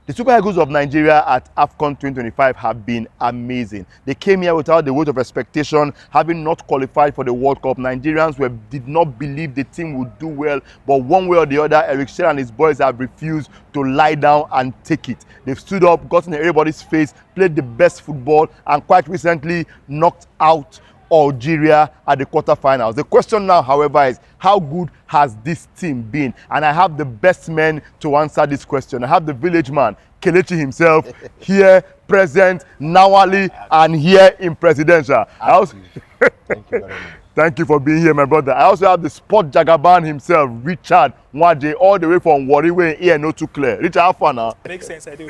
The Super Eagles of Nigeria at AFCON 2025 have been amazing. They came here without the weight of expectation, having not qualified for the World Cup. Nigerians did not believe the team would do well, but one way or the other, Eric Shell and his boys have refused to lie down and take it. They've stood up, gotten in everybody's face, played the best football, and quite recently knocked out Algeria at the quarterfinals. The question now, however, is how good has this team been? And I have the best men to answer this question. I have the village man, Kelechi himself, here, present, Nawali, and here in presidential. Thank you very much. Thank you for being here, my brother. I also have the sport jagaban himself, Richard Nwaje, all the way from Warri, here, not too clear. Richard, how far now? Makes sense, I do.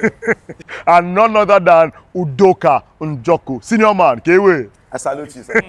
And none other than Udoka Njoku, senior man, Kewe. I salute you, sir.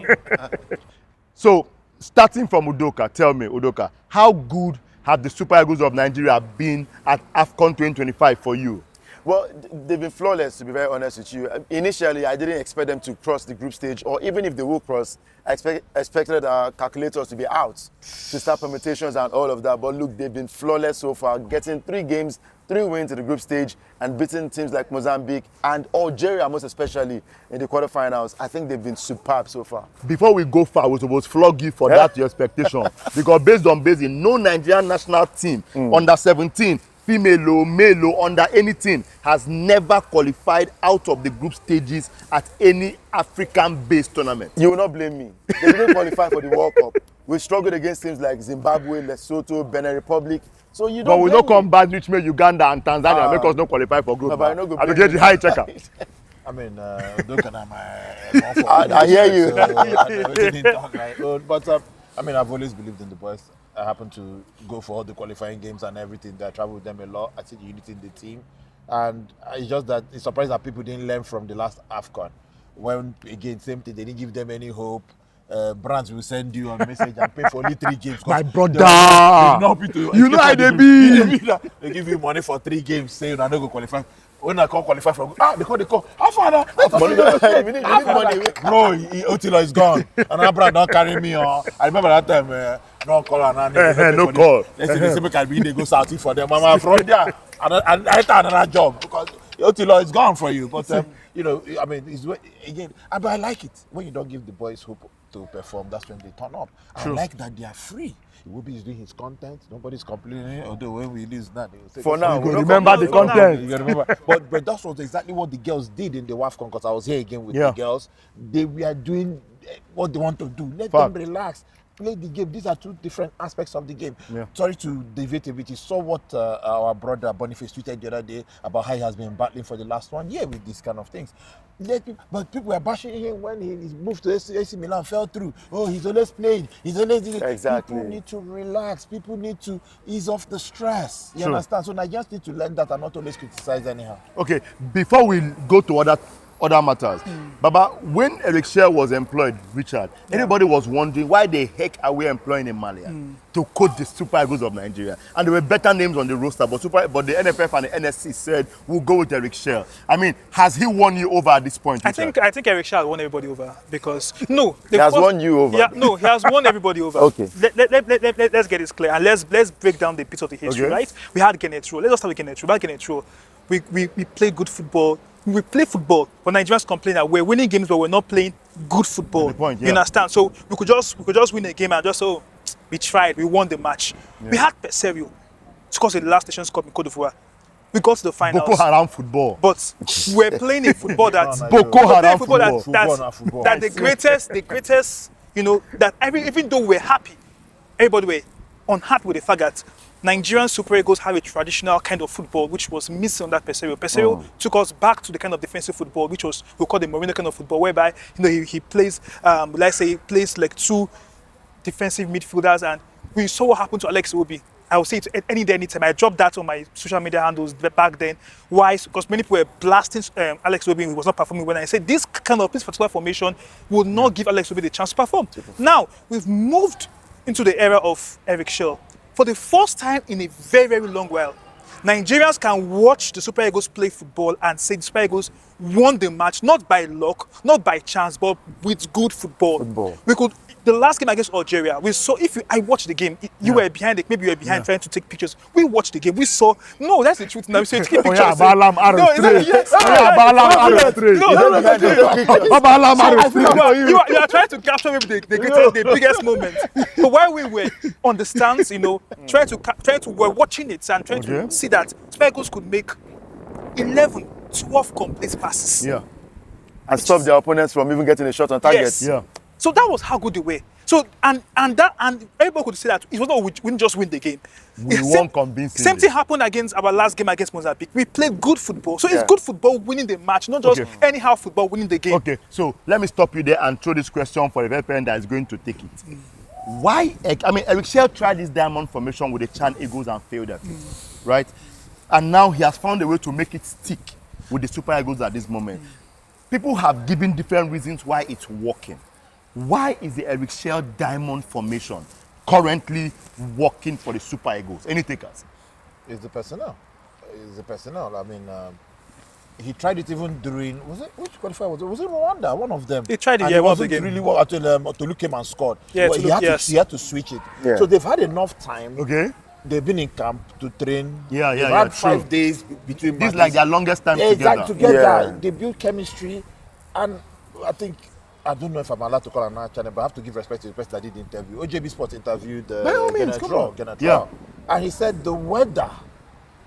So, starting from Udoka, tell me, Udoka, how good have the Super Eagles of Nigeria been at AFCON 2025 for you? Well, they've been flawless, to be very honest with you. Initially, I didn't expect them to cross the group stage, or even if they will cross, I expected our calculators to be out to start permutations and all of that. But look, they've been flawless so far, getting 3 games, 3 wins in the group stage, and beating teams like Mozambique and Algeria, most especially in the quarterfinals. I think they've been superb so far. Before we go far, we're supposed to flog you for that your expectation. Because based on basic, no Nigerian national team under 17, female or male or under anything, has never qualified out of the group stages at any African-based tournament. You will not blame me. They didn't qualify for the World Cup. We struggled against teams like Zimbabwe, Lesotho, Benin Republic. So you don't. But we don't come back reach me Uganda and Tanzania make us not qualify for group. No, but I no go I get the high checker. I mean, look at my. I hear you. But I mean, I've always believed in the boys. I happen to go for all the qualifying games and everything. I travel with them a lot. I see the unity in the team, and it's just that it's surprised that people didn't learn from the last AFCON. When again, same thing, they didn't give them any hope. Brands will send you a message and pay for only 3 games. My brother, you know how they be. They give you money for 3 games, say you're not going to qualify. When I can't qualify for they call. How far now? Money. Bro, Otilo is gone. Another brand don't carry me on. I remember that time. No call and no call. They say make I be they go south for them. Mama from there. And I had another job because Otilo is gone for you. But you know, I mean, it's again. But I like it when you don't give the boys hope to perform. That's when they turn up. True. I like that they are free. Iwobi is doing his content. Nobody's complaining. Although when we lose that, they will say, for now, we remember the content. You remember. but that was exactly what the girls did in the WAFCON. Because I was here again with the girls. They were doing what they want to do. Let them relax. Play the game. These are 2 different aspects of the game. Yeah. Sorry to deviate a bit. You saw what our brother Boniface tweeted the other day about how he has been battling for the last 1 year with these kind of things. But people were bashing him when he moved to AC Milan, fell through. Oh, he's always played. He's always... Exactly. People need to relax. People need to ease off the stress. You understand? So Nigerians need to learn that and not always criticize anyhow. Okay, before we go to other matters. Baba, when Eric Shell was employed, Richard, everybody was wondering why the heck are we employing a Malian to coach the Super Eagles of Nigeria? And there were better names on the roster, but the NFF and the NSC said we'll go with Eric Shell. I mean, has he won you over at this point, Richard? I think Eric Shell won everybody over because he has won you over. Yeah, no, he has won everybody over. Okay. Let's get this clear and let's break down the piece of the history, right? We had Kenneth Rowe. Let's just start with Kenneth Rowe. About Kenneth Rowe, we played good football. We play football, but Nigerians complain that we're winning games, but we're not playing good football. You understand? So we could just win a game and just we tried, we won the match. Yeah. We had Peserio to cause the last Nations Cup in Côte d'Ivoire. We got to the finals. Boko Haram football. But we're playing a football that Boko Haram football. That the greatest, you know, that even though we're happy, everybody were unhappy with the fact that Nigerian Super Eagles have a traditional kind of football which was missing on that Peserio. Peserio took us back to the kind of defensive football which was we call the Mourinho kind of football, whereby he plays let's say he plays like 2 defensive midfielders, and we saw what happened to Alex Iwobi. I will say it any day, anytime. I dropped that on my social media handles back then. Why? Because many people were blasting Alex Iwobi. He was not performing when I said this particular formation would not give Alex Iwobi the chance to perform. Now we've moved into the era of Eric Shell. For the first time in a very, very long while, Nigerians can watch the Super Eagles play football and say the Super Eagles won the match, not by luck, not by chance, but with good football. We could The last game against Algeria, we saw. I watched the game, you were behind it. Maybe you were behind trying to take pictures. We watched the game. We saw. No, that's the truth. Now we say take pictures. yeah, Balam No, yes. You are trying to capture maybe the biggest moment. But while we were on the stands, we're watching it and trying to see that Super Eagles could make 11, 12 complete passes. Yeah. And stop their opponents from even getting a shot on target. Yes. Yeah. So that was how good they were. So and everybody could say that it was not we didn't just win the game. We won convincingly. Same thing happened against our last game against Mozambique. We played good football. So it's good football winning the match, not just anyhow football winning the game. Okay, so let me stop you there and throw this question for a very parent that is going to take it. Why? I mean, Eric Shell tried this diamond formation with the Chan Eagles and failed at it, right? And now he has found a way to make it stick with the Super Eagles at this moment. People have given different reasons why it's working. Why is the Eric Shell diamond formation currently working for the Super Eagles? Any takers? It's the personnel. It's the personnel. I mean, he tried it even during, which qualifier was it? Was it Rwanda? One of them. He tried it, and yeah, it one of the wasn't game. really well until Tolu came and scored. Yeah, But he had to switch it. Yeah. So they've had enough time. Okay. They've been in camp to train. Yeah, They've yeah, had true. 5 days between This is matches. like their longest time Exactly, together. together. Yeah. They build chemistry. And I think, I don't know if I'm allowed to call another channel, but I have to give respect to the person that did the interview. OJB Sports interviewed By all means, come on. Genetro. And he said the weather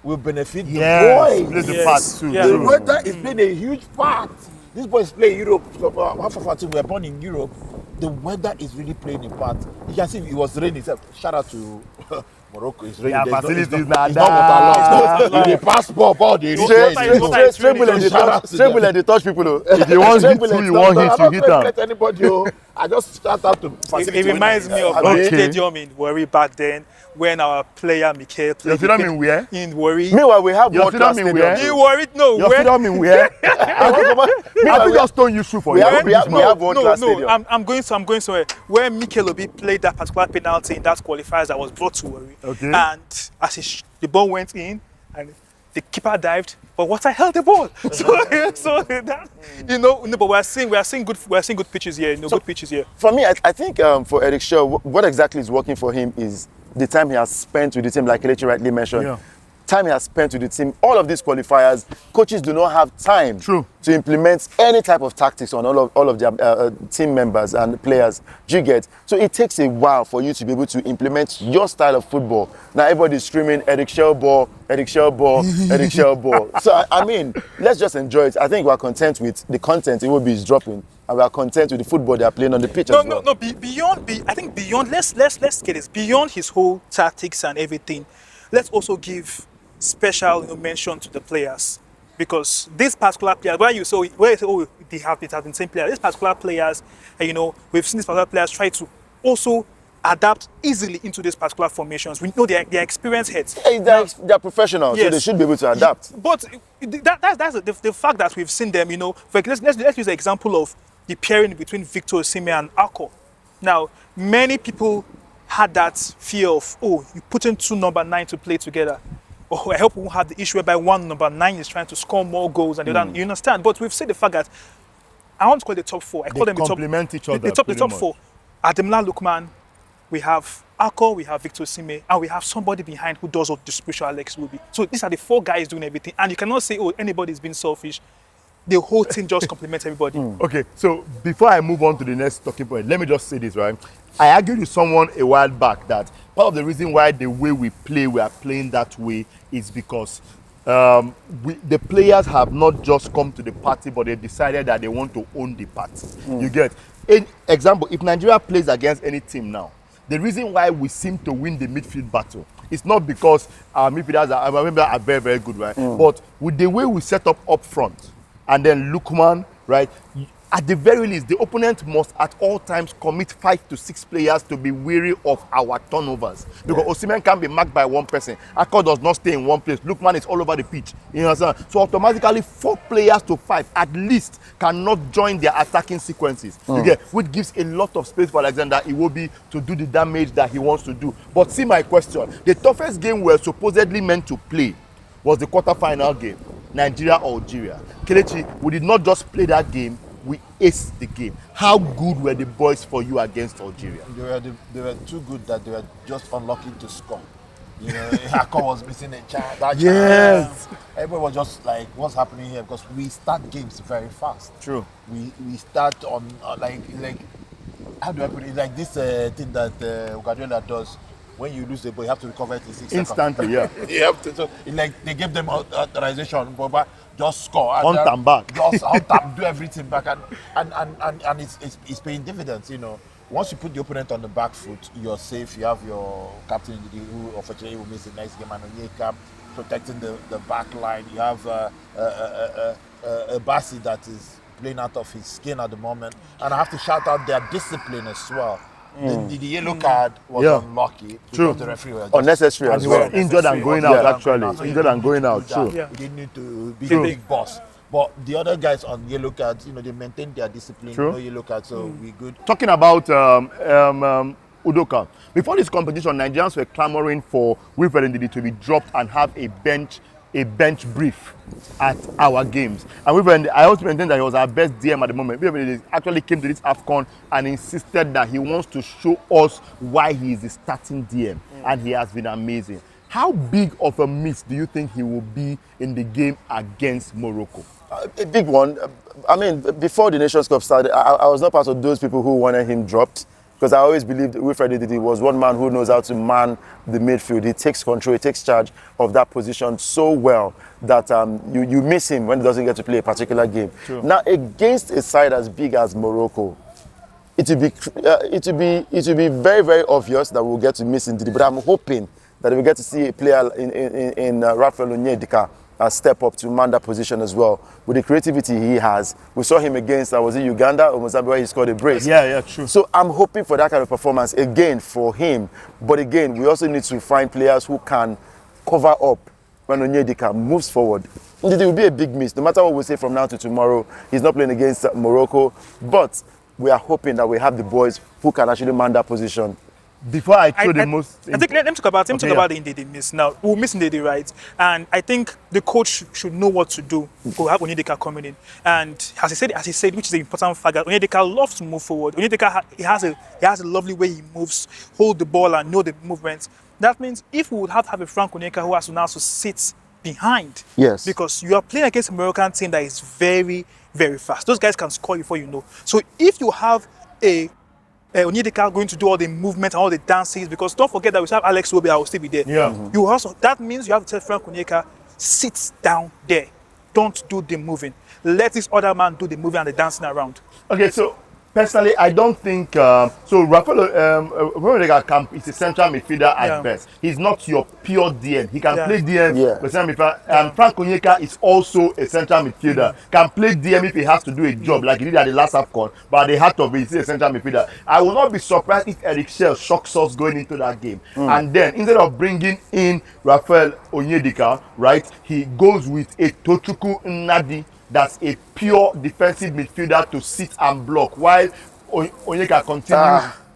will benefit Yes, the plays boys. the part too. Yeah. The True. weather is playing a huge part. These boys play in Europe. So, half of our team were born in Europe. The weather is really playing a part. You can see it was raining. Shout out to Morocco. It's raining. Yeah, There's facilities it's now. it's not waterlogged. If they pass ball, they reach there. Straight bullet, they touch people. Though. If you want hit two, you want hit, you hit them. Let anybody. I just shout out to It reminds me of Okay. the stadium in Warri back then when our player Mikel played. You see them in where? In Warri. Meanwhile, we have You world see class them in stadiums. where? You worried? No, You where? see them in where? I think just don't use shoe for We you. have- we have world class no, stadium. I'm going somewhere where Mikel Obi played that particular penalty in that qualifiers that was brought to Warri. Okay. And as the ball went in and the keeper dived, but water held the ball. So that but we are seeing good pitches here. Good pitches here. For me, I think for Eric Shaw, what exactly is working for him is the time he has spent with the team, like Kelechi rightly mentioned. Yeah. Time he has spent with the team. All of these qualifiers, coaches do not have time True. to implement any type of tactics on all of their team members and players. Do you get? So it takes a while for you to be able to implement your style of football. Now everybody's screaming Eric Shaw ball, Eric Shaw ball, Eric Shaw ball. So I mean, let's just enjoy it. I think we're content with the content Iwobi is dropping. And we are content with the football they are playing on the pitch as well. I think beyond, let's get this, beyond his whole tactics and everything, let's also give special mention to the players. Because these particular players, where you say, they have been same players, these particular players, we've seen these particular players try to also adapt easily into these particular formations. We know they're experienced heads. Hey, they're professionals, so they should be able to adapt. But that's the fact that we've seen them, let's use the example of the pairing between Victor Osimhen and Akko. Now, many people had that fear of, you put in 2 number 9 to play together. Oh, I hope we won't have the issue whereby 1 number 9 is trying to score more goals and the other. You understand? But we've said the fact that I want to call it the top 4. I call them the top. Complement each other. The top 4. Ademola Lookman, we have Akko, we have Victor Osimhen, and we have somebody behind who does all the spiritual Alex Iwobi. So these are the 4 guys doing everything. And you cannot say, anybody's been selfish. The whole team just complements everybody. Okay, so before I move on to the next talking point, let me just say this, right? I argued with someone a while back that part of the reason why the way we are playing that way is because the players have not just come to the party, but they decided that they want to own the party. You get? In example, if Nigeria plays against any team now, the reason why we seem to win the midfield battle is not because our midfielders are very, very good, right? But with the way we set up front, and then Lookman, right? At the very least, the opponent must at all times commit 5 to 6 players to be wary of our turnovers. Because Osimhen can be marked by one person. Akko does not stay in one place. Lookman is all over the pitch. You understand? So automatically 4 players to 5 at least cannot join their attacking sequences. You get? Which gives a lot of space for Alexander Iwobi to do the damage that he wants to do. But see my question. The toughest game we're supposedly meant to play was the quarter-final game. Nigeria or Algeria. Kelechi, we did not just play that game, we aced the game. How good were the boys for you against Algeria? They were too good that they were just unlucky to score. You know, Hako was missing a chance. That Yes. chance. Everybody was just like, what's happening here? Because we start games very fast. True. We start on like how do I put it? Like this thing that Guardiola does. When you lose the ball, you have to recover it in 6 seconds. Instantly, yeah. You have to. So, like they gave them authorization, but just score. Hunt and back. Just hunt and do everything back, and it's paying dividends. You know, once you put the opponent on the back foot, you're safe. You have your captain who unfortunately will miss the next game, and Onyeka protecting the back line. You have a Bassi that is playing out of his skin at the moment, and I have to shout out their discipline as well. The yellow card was unlucky because the referee was Unnecessary And as he well. was injured and going out, actually. Injured and going out, true. He didn't need to be the big boss. But the other guys on yellow cards, you know, they maintained their discipline. True. No yellow cards, so we good. Talking about Udoka, before this competition, Nigerians were clamoring for Wilfred Ndidi to be dropped and have a bench brief at our games. And Wilfred, I also maintain that he was our best DM at the moment. Wilfred Ndidi actually came to this AFCON and insisted that he wants to show us why he is the starting DM, and he has been amazing. How big of a miss do you think he will be in the game against Morocco? A big one. I mean, before the Nations Cup started, I was not part of those people who wanted him dropped, because I always believed Wilfred Ndidi was one man who knows how to man the midfield. He takes control, he takes charge of that position so well that you miss him when he doesn't get to play a particular game. True. Now, against a side as big as Morocco, it will be very, very obvious that we'll get to miss Ndidi. But I'm hoping that we get to see a player in Raphael Onyedika step up to man that position as well. With the creativity he has, we saw him against was it Uganda or Mozambique where he scored a brace. Yeah, true. So I'm hoping for that kind of performance again for him. But again, we also need to find players who can cover up when Onyedika moves forward. It will be a big miss. No matter what we say from now to tomorrow, he's not playing against Morocco. But we are hoping that we have the boys who can actually man that position. Before I throw I think let me talk about the Ndidi miss. Now we'll miss Ndidi, right? And I think the coach should know what to do. Go have Onyedika coming in, and as he said, which is an important factor. Onyedika loves to move forward. Onyedika he has a lovely way he moves, hold the ball and know the movements. That means if we would have a Frank Onyeka who has to now sit behind, yes, because you are playing against a Moroccan team that is very, very fast. Those guys can score before you know. So if you have a Onyedika going to do all the movement and all the dances, because don't forget that we have Alex Wobi, I will still be there. Yeah. You also, that means you have to tell Frank Onyeka, sit down there. Don't do the moving. Let this other man do the moving and the dancing around. Okay, so personally, I don't think so. Rafael Onyedika is a central midfielder at best. He's not your pure DM. He can play DM. But central midfielder. Frank Onyeka is also a central midfielder. Can play DM if he has to do a job like he did at the last AFCON. But at the heart of it, he's a central midfielder. I will not be surprised if Eric Shell shocks us going into that game. And then instead of bringing in Rafael Onyedika, right, he goes with a Tochukwu Nnadi. That's a pure defensive midfielder to sit and block, while Onyeka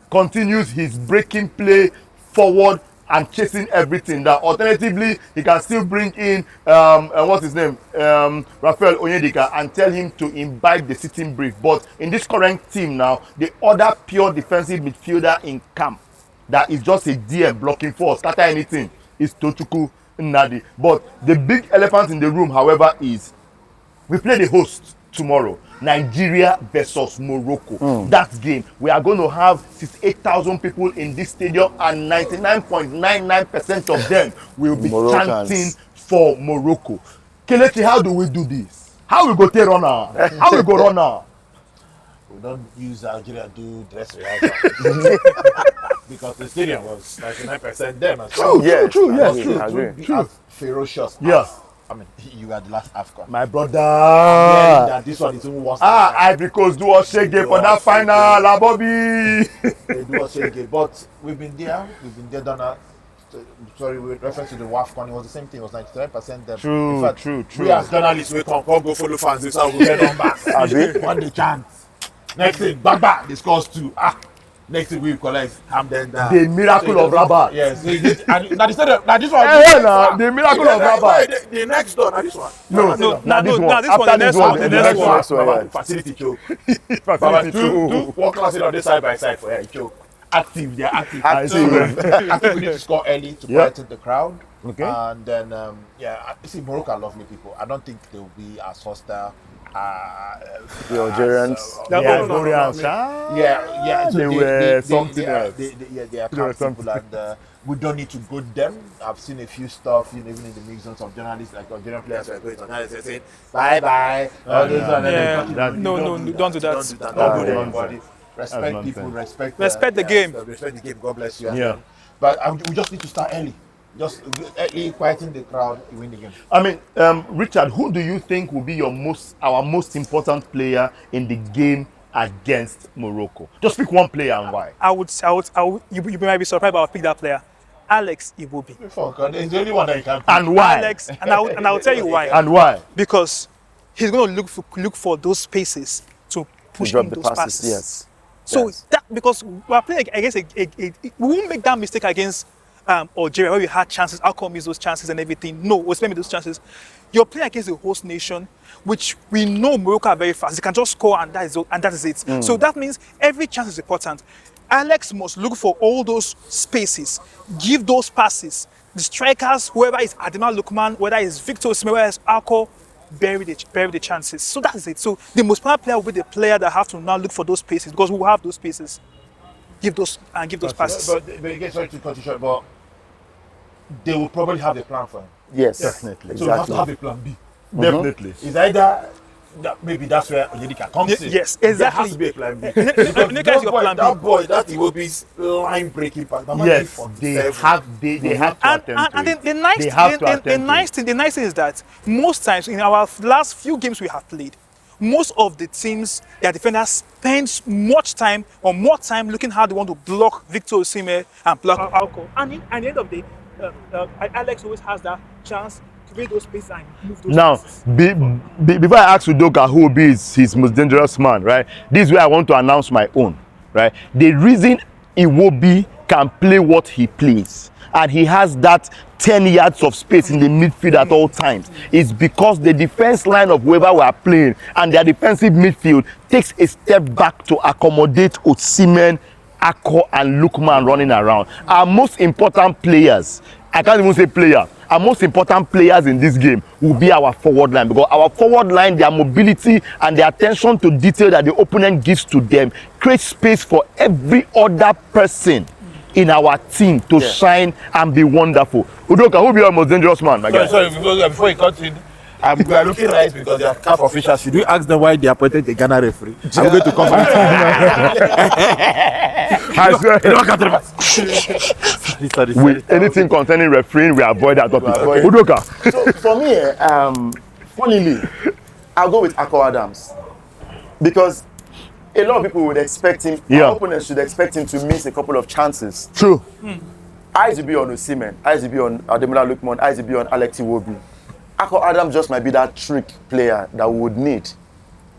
continues his breaking play forward and chasing everything. That alternatively, he can still bring in what's his name, Rafael Onyedika, and tell him to imbibe the sitting brief. But in this current team now, the other pure defensive midfielder in camp that is just a DM blocking force, scatter anything, is Tochukwu Nnadi. But the big elephant in the room, however, is we play the host tomorrow, Nigeria versus Morocco. That game, we are going to have 68,000 people in this stadium, and 99.99% of them will be chanting for Morocco. Kelechi, how do we do this? How we go take run now? How we go run now? We don't use Algeria to do dress rehearsal. Because the stadium was 99% them as well. True. Ferocious. Yes. I mean, you are the last AFCON. My brother. That this one is even worse. Ivory Coast do us shege for that final, La Bobby. They do us shege, but we've been there done that. Sorry, with reference to the WAFCON, it was the same thing. It was 99% them. True, in fact, true. We as journalists, we come go follow fans. This is how we get numbers. One the chance. Next thing, bang, they scores two. Next week we collect Hamden. The miracle of Rabat. Yes. And now this one. The miracle of Rabat. The next door, now this one. No, Now this one, After the next one, the next one. Next one, yeah. Facility choke. Baba, two work classes on this side by side for choke. Active, they're active. I see. I think we need to score early to quieten the crowd. Okay. And then, see, Morocco are lovely people. I don't think they'll be as hostile. The Algerians. The Ivorians. Yeah. So They were something else. They are calm people, and we don't need to go them. I've seen a few stuff, even in the mix on some journalists, like Algerian players were going to journalists saying bye. No, don't do that. Don't do that. Don't do that, everybody. Respect people, respect the game. Respect the game. God bless you. Yeah. But we just need to start early. Just early, quieting the crowd, win the game. I mean, Richard, who do you think will be our most important player in the game against Morocco? Just pick one player and why. You might be surprised, but I'll pick that player, Alex Iwobi. It's the only one that you can pick. And why? Alex, and I'll tell you why. And why? Because he's going to look for those spaces to push Drop in the those passes, yes. So Yes. that because we are playing against we won't make that mistake against Algeria where we had chances. Alcohol missed those chances and everything. No, we're spending those chances. You're playing against the host nation, which we know Morocco are very fast. They can just score and that is it. So that means every chance is important. Alex must look for all those spaces, give those passes. The strikers, whoever is Ademola Lookman, whether it's Victor Osimhen, whether it's Alco, bury the chances. So that is it. So the most powerful player will be the player that have to now look for those spaces because we will have those spaces. Give those passes. But again, sorry to cut you short, but they will probably have a plan for him. Yes, Definitely. So you have to have a plan B. Definitely. It's either maybe that's where Onyedika comes in. Yes, There exactly. has to be a plan B. Onyedika is your plan B. That boy, that Iwobi's line breaking pass. Yes, they have to attempt And it. the nice They have to attempt the nice thing is that most times in our last few games we have played, most of the teams, their defenders spend more time looking how they want to block Victor Osimhen and block Alco. And at the end of the day, Alex always has that chance to create those spaces and move those Now, spaces. before I ask Udoka who will be his most dangerous man, right? This is where I want to announce my own, right? The reason Iwobi can play what he plays and he has that 10 yards of space in the midfield at all times is because the defense line of whoever we are playing and their defensive midfield takes a step back to accommodate Osimhen, Akko and Lookman running around. Our most important players, I can't even say player, our most important players in this game will be our forward line because our forward line, their mobility and their attention to detail that the opponent gives to them creates space for every other person in our team to shine and be wonderful. Udoka, who will be our most dangerous man, my guy? Sorry, before you continue, we are looking right because they are CAF officials. Should we ask them why they appointed the Ghana referee? I'm going to come I swear. With anything concerning refereeing, we avoid that topic. avoid it. Udoka. So for me, funnily, I'll go with Akko Adams because a lot of people would expect him, our opponents should expect him to miss a couple of chances. True. Eyes will be on Osimhen, eyes will be on Ademola Lookman, eyes will be on Alex Iwobi. Akko Adams just might be that trick player that we would need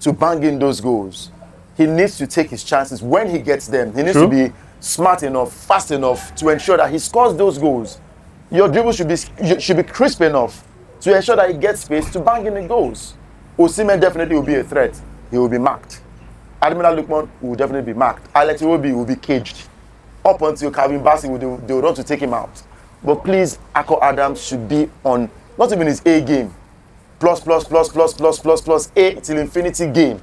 to bang in those goals. He needs to take his chances when he gets them. He needs to be smart enough, fast enough to ensure that he scores those goals. Your dribble should be crisp enough to ensure that he gets space to bang in the goals. Osimhen definitely will be a threat. He will be marked. Ademola Lookman will definitely be marked. Alex Iwobi will be caged. Up until Calvin Bassey, they will want to take him out. But please, Akko Adams should be on, not even his A game, plus A till infinity game.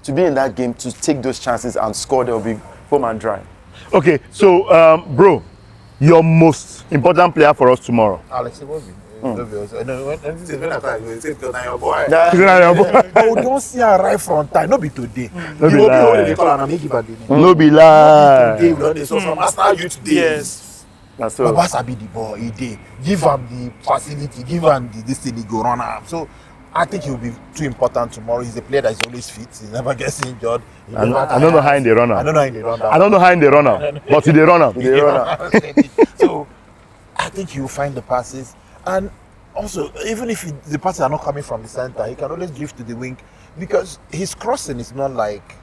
To be in that game, to take those chances and score, there will be home and dry. Okay, so, bro, your most important player for us tomorrow. Alex Iwobi. Boy. No We don't see her right from time. No be today. be lie. No be Today lie. we don't so from Arsenal youth days. Yes. That's so. Baba sabi the ball, he did. Give him the facility, give him this thing, he go run am. So I think he'll be too important tomorrow. He's a player that is always fit. He never gets injured. I don't know how in the runner. I don't know how in the runner. I don't know how in the runner, but in the runner. So I think he will find the passes. And also, even if the passes are not coming from the center, he can always drift to the wing because his crossing is not like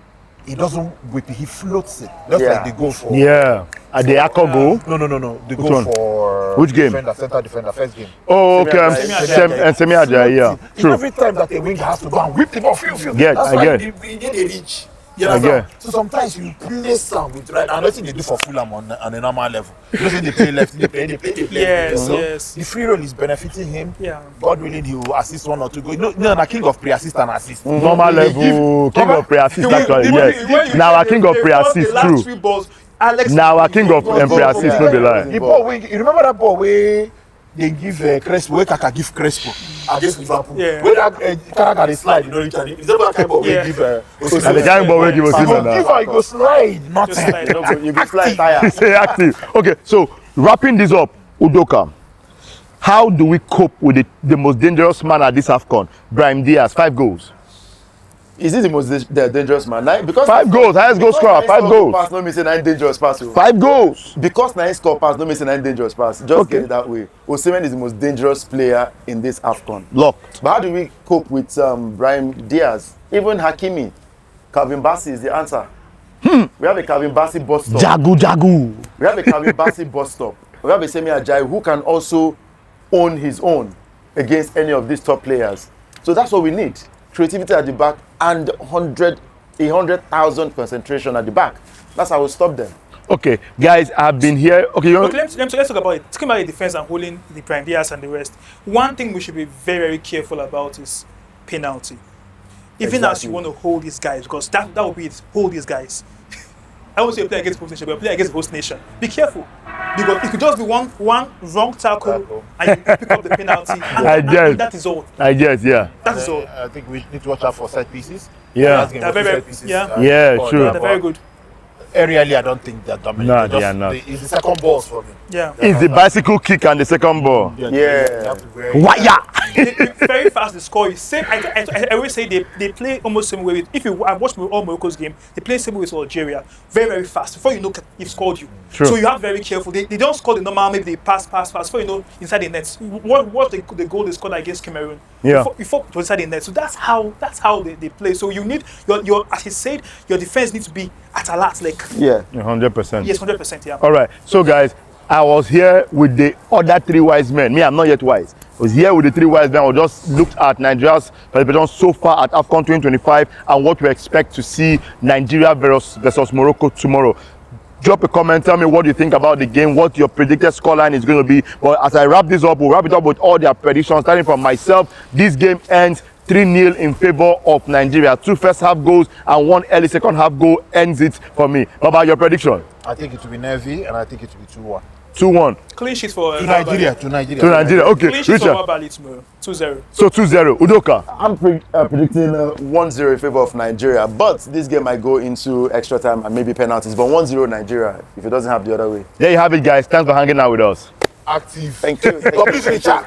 he doesn't whip it, he floats it. Just Yeah. like they go for. Yeah. At the Akko goal. No. They Which go one? for. Which game? Center defender, first game. Oh, okay. Semi-Ajayi. And Semi Ajayi, yeah. It's True. every time that a winger has to go and whip the ball, Get, That's I why get. he did a reach. You I understand? get. So sometimes you play some with right. And nothing they do for Fulham on a normal level. You know, they play left, they play. Yes, So yes. the free roll is benefiting him. Yeah. God willing, he will assist 1 or 2 goals. No, the king of pre-assist and assist. Normal level, king of pre-assist actually, yes. Now our king of pre-assist, The last true. 3 balls, Alex. Now our king of pre-assist, no be lie. The ball where, you remember that ball where they give Crespo, where Kaka give Crespo against Liverpool? Yeah. Where that Kaka they slide, you know, is that that kind of ball where Yeah. give And the kind of ball wey give us He him go now. give her, he go slide, nothing. Just slide. You go slide tire. Say active. Okay, so wrapping this up, Udoka, how do we cope with the most dangerous man at this AFCON? Brahim Diaz, 5 goals. Is he the most dangerous man? Because 5 goals, highest goal scorer, 5 goals. Pass no missing 9 dangerous pass. 5 goals. Because 9 score pass no missing 9 dangerous pass. Just Okay. get it that way. Osimhen is the most dangerous player in this AFCON. Locked. But how do we cope with Brahim Diaz? Even Hakimi, Calvin Bassey is the answer. We have a Calvin Bassey bus stop. Jagu. We have a Calvin Bassey bus stop. We have a Semi-Ajayi who can also own his own against any of these top players. So that's what we need. Creativity at the back and 100,000 concentration at the back. That's how we stop them. Okay, guys, I've been here. Okay, Okay, let's talk about it. Talking about the defense and holding the prime Diaz and the rest. One thing we should be very, very careful about is penalty. Even as you want to hold these guys, because that will be it. Hold these guys. I won't say play against host nation, but play against host nation. Be careful. Because it could just be one wrong tackle and you pick up the penalty. And I guess. that is all. I guess, yeah. That is all. I think we need to watch out for set pieces. Yeah. Last game They're was very- set pieces. yeah. Yeah, but true. They're very good. Aerially, I don't think they're dominant. No, They're they are not. It's the second balls for me. Yeah. It's the bicycle kick and the second ball. Yeah. They have to be very- Wire! Very fast the score is same. I always say they play almost same way with, if you I've watched all Morocco's game, they play same way with Algeria. Very, very fast. Before you know they've scored you. True. So you have to be very careful. They don't score the normal, maybe they pass. Before you know inside the net. What the goal they scored against Cameroon. Yeah. Before it was inside the net. So that's how they play. So you need your as he said, your defense needs to be at alert, like Yeah. 100%. yes, 100%, yeah. All right. So, guys, I was here with the other 3 wise men. Me, I'm not yet wise. I was here with the 3 wise men. I just looked at Nigeria's participation so far at AFCON 2025 and what we expect to see Nigeria versus Morocco tomorrow. Drop a comment, tell me what you think about the game, what your predicted scoreline is going to be. But as I wrap this up, we'll wrap it up with all their predictions. Starting from myself, this game ends 3-0 in favor of Nigeria. 2 first half goals and 1 early second half goal ends it for me. What about your prediction? I think it will be nervy, and I think it will be 2-1. 2-1 Clean sheet for To Nigeria, to Nigeria. to Nigeria. Okay, Clean sheet for Richard. Wabali tomorrow. 2-0. So 2-0. Udoka. I'm predicting 1-0 in favor of Nigeria. But this game might go into extra time and maybe penalties. But 1-0 Nigeria if it doesn't have the other way. There you have it, guys. Thanks for hanging out with us. Active. Thank you. Complete in the chat.